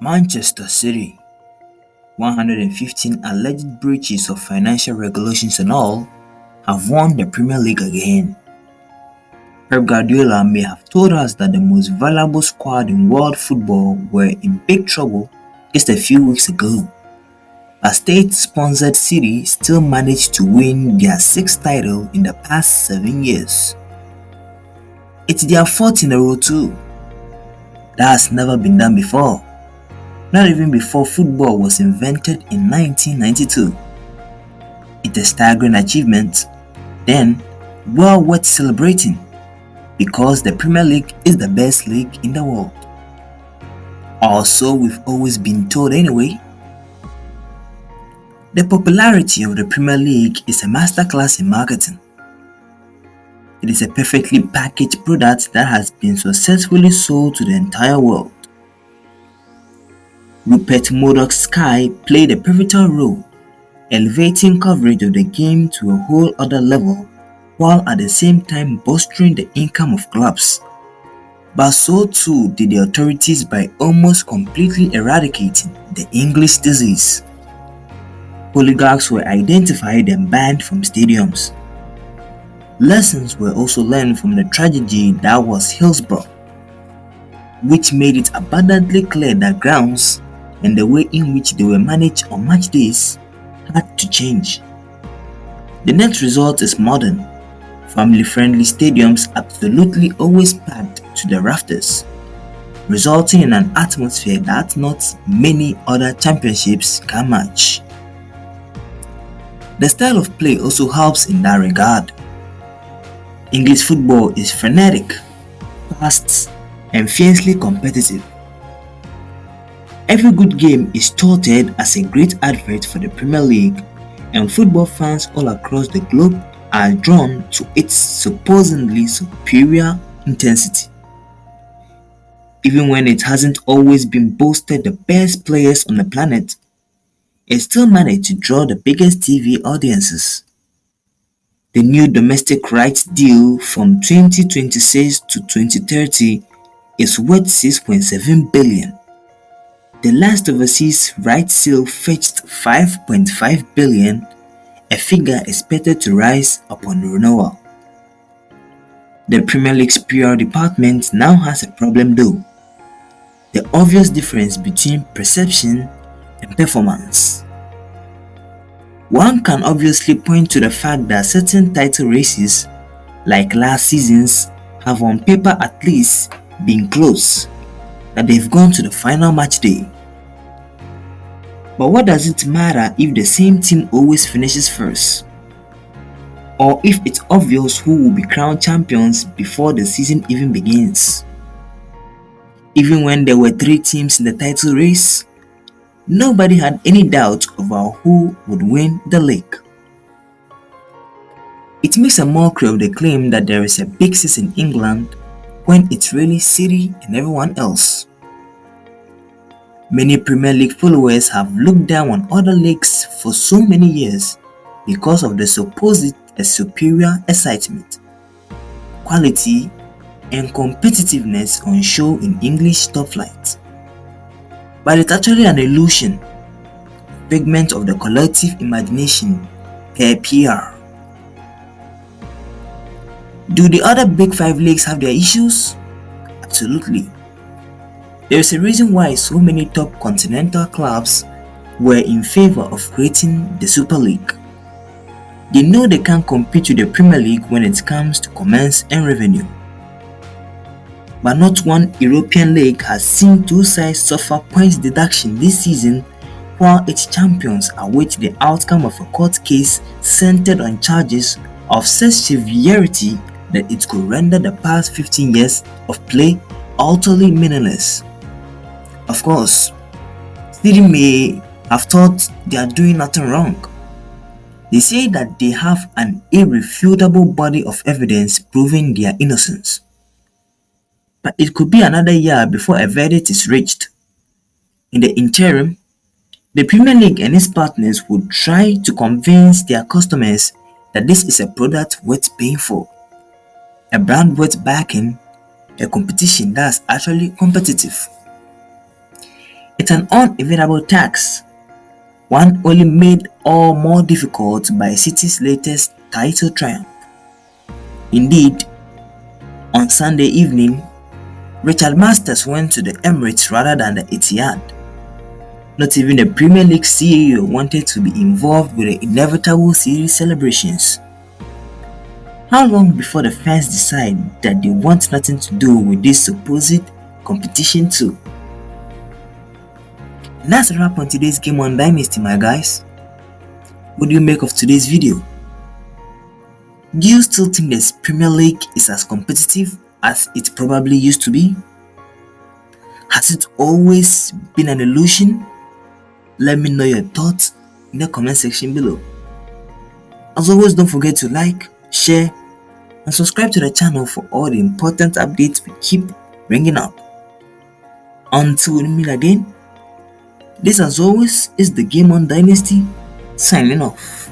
Manchester City, 115 alleged breaches of financial regulations and all, have won the Premier League again. Pep Guardiola may have told us that the most valuable squad in world football were in big trouble just a few weeks ago. A state-sponsored City still managed to win their sixth title in the past 7 years. It's their fourth in a row too. That has never been done before. Not even before football was invented in 1992. It's a staggering achievement, then well worth celebrating, because the Premier League is the best league in the world. Or so we've always been told anyway. The popularity of the Premier League is a masterclass in marketing. It is a perfectly packaged product that has been successfully sold to the entire world. Rupert Murdoch's Sky played a pivotal role, elevating coverage of the game to a whole other level while at the same time bolstering the income of clubs. But so too did the authorities by almost completely eradicating the English disease. Oligarchs were identified and banned from stadiums. Lessons were also learned from the tragedy that was Hillsborough, which made it abundantly clear that grounds and the way in which they were managed on match days had to change. The net result is modern, family-friendly stadiums absolutely always packed to the rafters, resulting in an atmosphere that not many other championships can match. The style of play also helps in that regard. English football is frenetic, fast, and fiercely competitive. Every good game is touted as a great advert for the Premier League, and football fans all across the globe are drawn to its supposedly superior intensity. Even when it hasn't always been boasted the best players on the planet, it still managed to draw the biggest TV audiences. The new domestic rights deal from 2026 to 2030 is worth 6.7 billion. The last overseas rights sale fetched 5.5 billion, a figure expected to rise upon renewal. The Premier League's PR department now has a problem though: the obvious difference between perception and performance. One can obviously point to the fact that certain title races, like last season's, have on paper at least been close, that they've gone to the final match day. But what does it matter if the same team always finishes first? Or if it's obvious who will be crowned champions before the season even begins? Even when there were 3 teams in the title race, nobody had any doubt over who would win the league. It makes a mockery of the claim that there is a big six in England when it's really City and everyone else. Many Premier League followers have looked down on other leagues for so many years because of the supposed superior excitement, quality, and competitiveness on show in English top flight. But it's actually an illusion, a figment of the collective imagination per PR. Do the other big 5 leagues have their issues? Absolutely. There is a reason why so many top continental clubs were in favor of creating the Super League. They know they can't compete with the Premier League when it comes to commerce and revenue. But not one European league has seen 2 sides suffer points deduction this season while its champions await the outcome of a court case centered on charges of such severity that it could render the past 15 years of play utterly meaningless. Of course, City may have thought they are doing nothing wrong. They say that they have an irrefutable body of evidence proving their innocence. But it could be another year before a verdict is reached. In the interim, the Premier League and its partners would try to convince their customers that this is a product worth paying for, a brand worth backing, a competition that's actually competitive. It's an unavoidable tax, one only made all more difficult by City's latest title triumph. Indeed, on Sunday evening, Richard Masters went to the Emirates rather than the Etihad. Not even the Premier League CEO wanted to be involved with the inevitable series celebrations. How long before the fans decide that they want nothing to do with this supposed competition too? And that's a wrap on today's Game on Dynasty, my guys. What do you make of today's video? Do you still think the Premier League is as competitive as it probably used to be? Has it always been an illusion? Let me know your thoughts in the comment section below. As always, don't forget to like, share, and subscribe to the channel for all the important updates we keep bringing up. Until we meet again, this as always is the Game on Dynasty signing off.